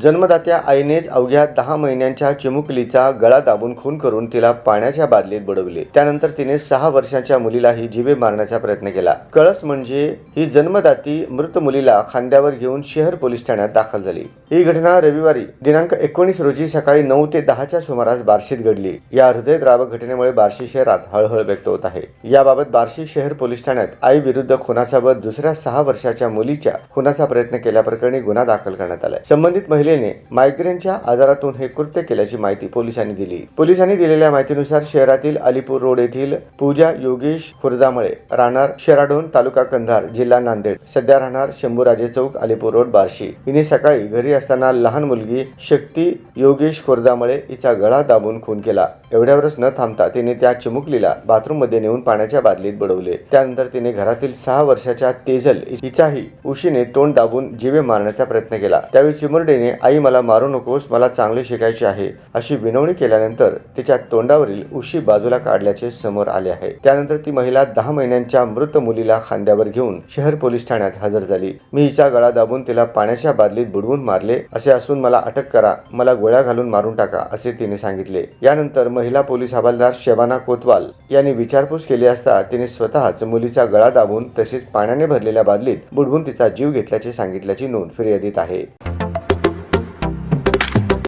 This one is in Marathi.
जन्मदात्या आईनेच अवघ्या 10 महिन्यांच्या चिमुकलीचा गळा दाबून खून करून तिला पाण्याच्या बादलीत बुडवले। त्यानंतर तिने 6 वर्षांच्या मुलीलाही जिवे मारण्याचा प्रयत्न केला। कळस म्हणजे ही जन्मदाती मृत मुलीला खांद्यावर घेऊन शहर पोलीस ठाण्यात दाखल झाली। ही घटना रविवारी दिनांक 19 रोजी सकाळी 9 ते 10च्या सुमारास बार्शीत घडली। या हृदयद्रावक घटनेमुळे बार्शी शहरात हळहळ व्यक्त होत आहे। याबाबत बार्शी शहर पोलीस ठाण्यात आई विरुद्ध खुनाचा व दुसऱ्या 6 वर्षाच्या मुलीच्या खुनाचा प्रयत्न केल्याप्रकरणी गुन्हा दाखल करण्यात आला। संबंधित महिलेने मायग्रेनच्या आजारातून हे कृत्य केल्याची माहिती पोलिसांनी दिली। पोलिसांनी दिलेल्या माहितीनुसार शहरातील अलीपूर रोड येथील पूजा योगेश खुर्दामळे राहणार शेराडोन तालुका कंधार जिल्हा नांदेड सध्या राहणार शंभूराजे चौक अलीपूर रोड बार्शी हिने सकाळी घरी असताना लहान मुलगी शक्ती योगेश खुर्दामळे हिचा गळा दाबून खून केला। एवढ्यावरच न थांबता तिने त्या चिमुकलीला बाथरूम मध्ये नेऊन पाण्याच्या बादलीत बुडवले। त्यानंतर तिने घरातील 6 वर्षाच्या तेजल हिचाही उशीने तोंड दाबून जीवे मारण्याचा प्रयत्न केला। त्यावेळी चिमुरडीने आई मला मारू नकोस, मला चांगले शिकायचे आहे अशी विनवणी केल्यानंतर तिच्या तोंडावरील उशी बाजूला काढल्याचे समोर आले आहे। त्यानंतर ती महिला 10 महिन्यांच्या मृत मुलीला खांद्यावर घेऊन शहर पोलीस ठाण्यात हजर झाली। मी हिचा गळा दाबून तिला पाण्याच्या बादलीत बुडवून मारले असे असून मला अटक करा, मला गोळ्या घालून मारून टाका असे तिने सांगितले। यानंतर महिला पोलीस हवालदार शबाना कोतवाल यांनी विचारपूस केली असता तिने स्वतःच मुलीचा गळा दाबून तसेच पाण्याने भरलेल्या बादलीत बुडवून तिचा जीव घेतल्याचे सांगितल्याची नोंद फिर्यादीत आहे।